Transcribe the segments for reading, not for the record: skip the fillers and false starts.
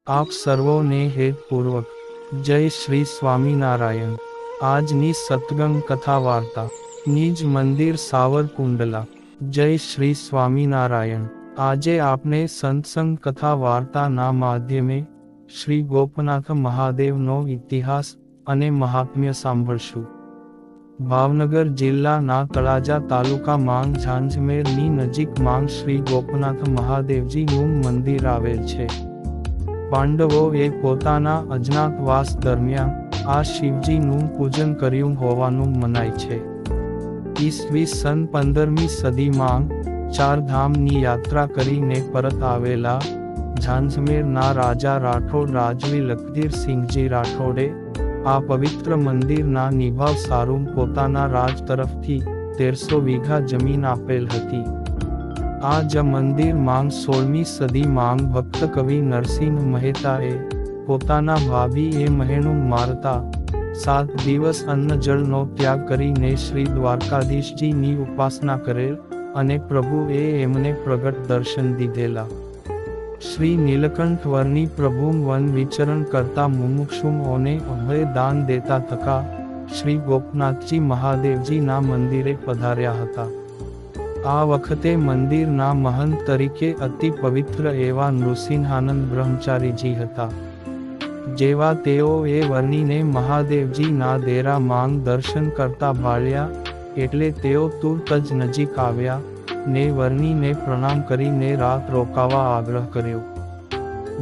આપ સર્વોને હેતપૂર્વક જય શ્રી સ્વામિનારાયણ। આજની સત્સંગ કથા વાર્તા નિજ મંદિર સાવરકુંડલા। જય શ્રી સ્વામિનારાયણ। આજે આપણે સત્સંગ કથા વાર્તાના માધ્યમે શ્રી ગોપનાથ મહાદેવનો ઇતિહાસ અને મહાત્મ્ય સાંભળશું। ભાવનગર જિલ્લાના તળાજા તાલુકા માંગ ઝાંઝમેરની નજીક માંગ શ્રી ગોપનાથ મહાદેવજીનું મંદિર આવેલ છે। પાંડવોએ પોતાના અજ્ઞાતવાસ દરમિયાન આ શિવજીનું પૂજન કર્યું હોવાનું મનાય છે। ઈસવીસન 15મી સદીમાં ચારધામની યાત્રા કરીને પરત આવેલા ઝાંઝમેરના રાજા રાઠોડ રાજવી લખધીરસિંહજી રાઠોડે આ પવિત્ર મંદિરના નિભાવ સારું પોતાના રાજ તરફથી 1300 વીઘા જમીન આપેલ હતી। આ જ મંદિર માંગ 16મી સદી માંગ ભક્ત કવિ નરસિંહ મહેતાએ પોતાના ભાભી એ મહેણું મારતા 7 દિવસ અન્ન જળનો ત્યાગ કરીને શ્રી દ્વારકાધીશજીની ઉપાસના કરેલ અને પ્રભુએ એમને પ્રગટ દર્શન દીધેલા। શ્રી નીલકંઠવરની પ્રભુ વન વિચરણ કરતા મુમુક્ષુઓને અભય દાન દેતા થકા શ્રી ગોપનાથજી મહાદેવજીના મંદિરે પધાર્યા હતા। આ વખતે મંદિરના મહંત તરીકે અતિ પવિત્ર એવા નૃસિંહાનંદ બ્રહ્મચારીજી હતા। જેવા તેઓએ વર્ણીને મહાદેવજીના દેરા માંગ દર્શન કરતા ભાળ્યા એટલે તેઓ તુરત જ નજીક આવ્યા ને વર્ણીને પ્રણામ કરીને રાત રોકાવા આગ્રહ કર્યો।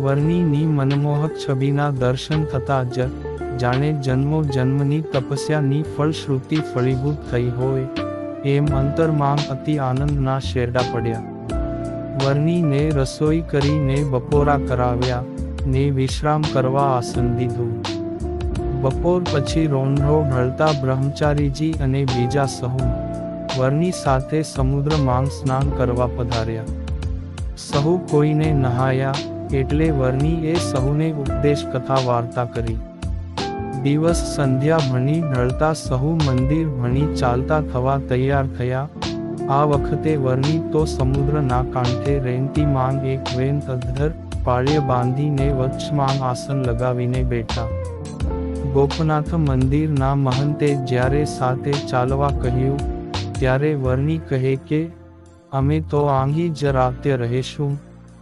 વર્ણીની મનમોહક છબીના દર્શન થતા જ જાણે જન્મો જન્મની તપસ્યાની ફળશ્રુતિ ફળીભૂત થઈ હોય એમ અંતરમાંગ અતિ આનંદના શેરડા પડ્યા। વર્ણીને રસોઈ કરીને બપોરા કરાવ્યા ને વિશ્રામ કરવા આસન દીધું। બપોર પછી રોંઢો ઢળતા બ્રહ્મચારીજી અને બીજા સહુ વર્ણી સાથે સમુદ્ર માંગ સ્નાન કરવા પધાર્યા। સહુ કોઈને નહાયા એટલે વર્ણીએ સહુને ઉપદેશ કથા વાર્તા કરી। દિવસ સંધ્યા ભણી ઢળતા સહુ મંદિર ભણી ચાલતા થવા તૈયાર થયા। આ વખતે વર્ણી તો સમુદ્રના કાંઠે રેંતી માંગ એક વેન અધર પાળ્ય બાંધીને વચ્ચમાં આસન લગાવીને બેઠા। ગોપનાથ મંદિરના મહંતે જ્યારે સાથે ચાલવા કહ્યું ત્યારે વર્ણી કહે કે અમે તો આંગી જ રાતે રહીશું,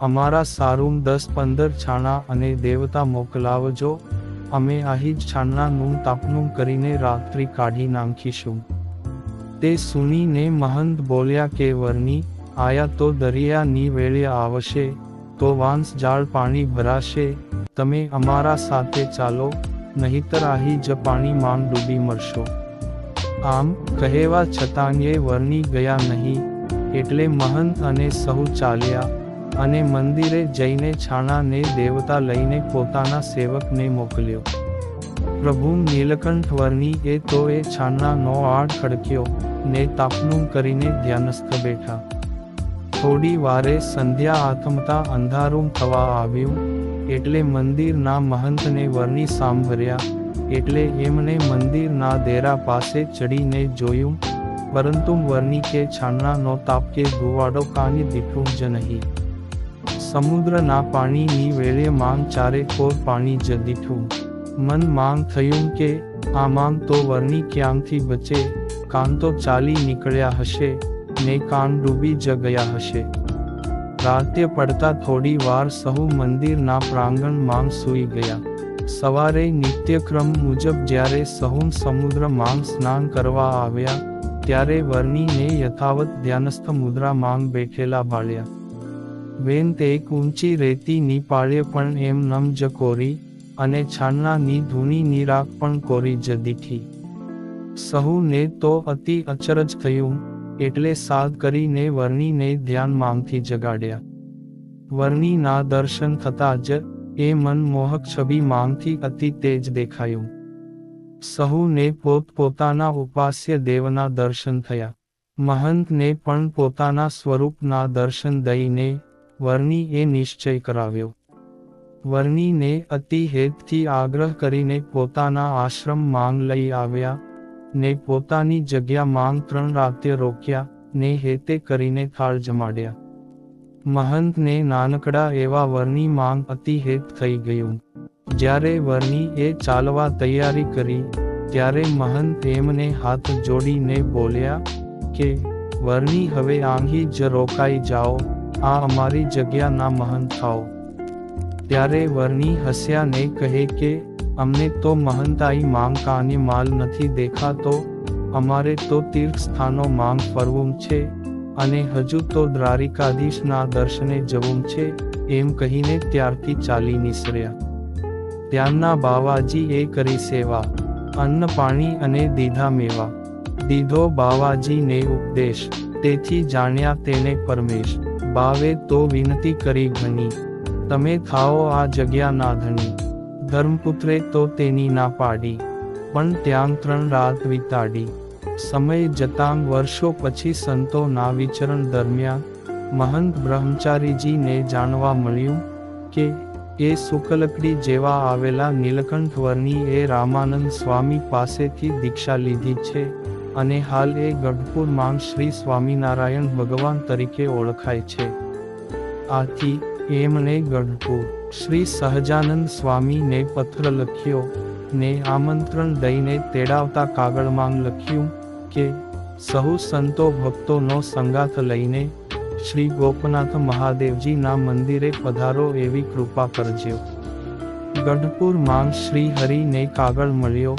અમારા સારું 10-15 છાણા અને દેવતા મોકલાવજો, અમે આહી જ છાણનાનું તાપનું કરીને રાત્રિ કાઢી નાખીશું। તે સુનીને મહંત બોલ્યા કે વર્ણી આયા તો દરિયાની વેળે આવશે તો વાંસ જાળ પાણી ભરાશે, તમે અમારા સાથે ચાલો, નહીતર આહી જ પાણીમાં ડૂબી મરશો। આમ કહેવા છતાંય વર્ણી ગયા નહીં એટલે મહંત અને સહુ ચાલ્યા અને મંદિરે જઈને છાણાને દેવતા લઈને પોતાના સેવકને મોકલ્યો। પ્રભુ નીલકંઠ વર્ણીએ તો એ છાણાનો આડ ખડક્યો ને તાપનું કરીને ધ્યાનસ્થ બેઠા। થોડી વારે સંધ્યા આથમતા અંધારું થવા આવ્યું એટલે મંદિરના મહંતને વર્ણી સાંભળ્યા એટલે એમણે મંદિરના દેરા પાસે ચડીને જોયું, પરંતુ વર્ણી કે છાણાનો તાપ કે ધુવાડો કાંઈ દીઠું જ નહીં। સમુદ્રના પાણીની વેળે માંગ ચારે કોર પાણી જ દીઠું। મન માંગ થયું કે આ માંગ તો વર્ણી ક્યાંથી બચે, કાન તો ચાલી નીકળ્યા હશે ને કાન ડૂબી જ ગયા હશે। રાત્ય પડતા થોડી વાર સહુ મંદિરના પ્રાંગણ માંગ સૂઈ ગયા। સવારે નિત્યક્રમ મુજબ જ્યારે સહુ સમુદ્ર માંગ સ્નાન કરવા આવ્યા ત્યારે વર્ણીને યથાવત ધ્યાનસ્થ મુદ્રા માંગ બેઠેલા ભાળ્યા। વેન તે એક ઊંચી રેતીની પાળે પણ એમ નમ જ કોરી અને છાણનાની ધૂની રાખ પણ કોરી જ દીઠી। સહુને તો અતિ અચરજ થયું એટલે સાદ કરીને વર્ણીને ધ્યાન માંગથી જગાડ્યા। વર્ણીના દર્શન થતાં જ એ મનમોહક છબી માંગથી અતિ તેજ દેખાયું। સહુને પોતપોતાના ઉપાસ્ય દેવના દર્શન થયા। મહંતને પણ પોતાના સ્વરૂપના દર્શન દઈને વર્ણીએ નિશ્ચય કરાવ્યો। વર્ણીને અતિ હેતથી આગ્રહ કરીને પોતાના આશ્રમ માંગ લઈ આવ્યા ને પોતાની જગ્યા માંગ 3 રાત્ય રોક્યા ને હેતે કરીને થાળ જમાડ્યા। મહંતને નાનકડા એવા વરની માંગ અતિ હેત થઈ ગયું. જ્યારે વરનીએ ચાલવા તૈયારી કરી ત્યારે મહંત એમને હાથ જોડીને બોલ્યા કે વરની હવે આંગી જ રોકાઈ જાઓ, આ અમારી જગ્યાના મહંત થાઓ. ત્યારે વરની હસ્યા ને કહે કે અમને તો મહંતાઈ માંગ કાને માલ નથી દેખાતો, અમારે તો તીર્થ સ્થાનો માંગ ફરવું છે અને હજુ તો દ્વારિકાધીશના દર્શને જવું છે, એમ કહીને ત્યારથી ચાલી નીસર્યા. ત્યાંના બાવાજીએ કરી સેવા, અન્ન પાણી અને દીધા મેવા. દીધો બાવાજીને ઉપદેશ, તેથી જાણ્યા તેને પરમેશ. બાવે તો વિનતી કરી ઘણી, તમે થાઓ આ જગ્યાના ધણી. ધર્મપુત્રે તો તેની ના પાડી, પણ ત્યાં 3 રાત વિતાડી. સમય જતાં વર્ષો પછી સંતોના વિચરણ દરમિયાન મહંત બ્રહ્મચારીજીને જાણવા મળ્યું કે એ શુકલકડી જેવા આવેલા નીલકંઠ વર્ણીએ રામાનંદ સ્વામી પાસેથી દીક્ષા લીધી છે અને હાલ એ ગઢપુરમાં શ્રી સ્વામિનારાયણ ભગવાન તરીકે ઓળખાય છે. આથી એમણે ગઢપુર શ્રી સહજાનંદ સ્વામીને પત્ર લખ્યો ને આમંત્રણ દઈને તેડાવતા કાગળમાં લખ્યું કે સહુ સંતો ભક્તોનો સંગાથ લઈને શ્રી ગોપનાથ મહાદેવજીના મંદિરે પધારો એવી કૃપા કરજો. ગઢપુરમાં શ્રી હરિને કાગળ મળ્યો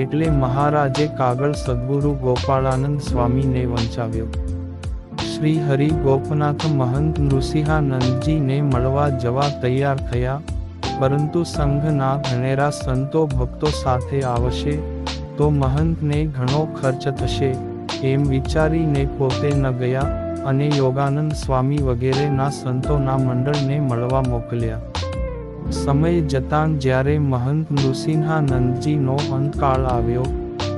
એટલે મહારાજે કાગળ સદ્ગુરુ ગોપાળાનંદ સ્વામીને વંચાવ્યો. શ્રી હરિ ગોપનાથ મહંત નૃસિંહાનંદજીને મળવા જવા તૈયાર થયા, પરંતુ સંઘના ઘણેરા સંતો ભક્તો સાથે આવશે તો મહંતને ઘણો ખર્ચ થશે એમ વિચારીને પોતે ન ગયા અને યોગાનંદ સ્વામી વગેરેના સંતોના મંડળને મળવા મોકલ્યા. સમય જતાં જ્યારે મહંત નૃસિંહાનંદજીનો અંતકાળ આવ્યો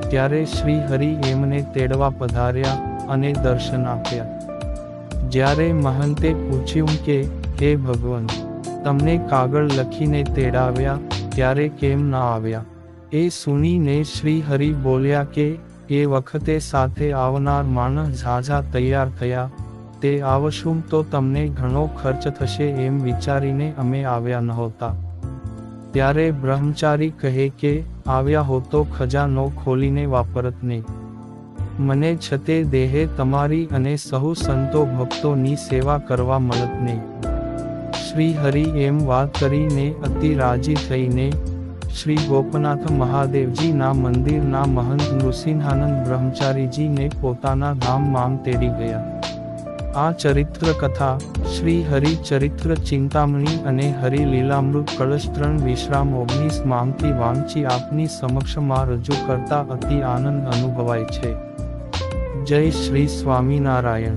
ત્યારે શ્રી હરિ એમને તેડવા પધાર્યા અને દર્શન આપ્યા. જ્યારે મહંતે પૂછ્યું કે હે ભગવંત, તમને કાગળ લખીને તેડાવ્યા ત્યારે કેમ ના આવ્યા? એ સુનીને શ્રી હરિ બોલ્યા કે એ વખતે સાથે આવનાર માણસ ઝાઝા તૈયાર થયા, તે આવશું તો તમને ઘણો ખર્ચ થશે એમ વિચારીને અમે આવ્યા નહોતા. ત્યારે બ્રહ્મચારી કહે કે આવ્યા હો તો ખજાનો ખોલીને વાપરત ને. મને છતે દેહે તમારી અને સહુ સંતો ભક્તોની સેવા કરવા મળત ને. શ્રી હરિ એમ વાત કરીને અતિ રાજી થઈને શ્રી ગોપનાથ મહાદેવજીના મંદિરના મહંત નૃસિંહાનંદ બ્રહ્મચારીજીને પોતાના ધામમાં તેડી ગયા. આ ચરિત્ર કથા શ્રી હરિ ચરિત્ર ચિંતામણી અને હરિ લીલામૃત કળશ 3 વિશ્રામ 19 માંથી વાંચી આપની સમક્ષમાં રજૂ કરતા અતિ આનંદ અનુભવાય છે. જય શ્રી સ્વામિનારાયણ.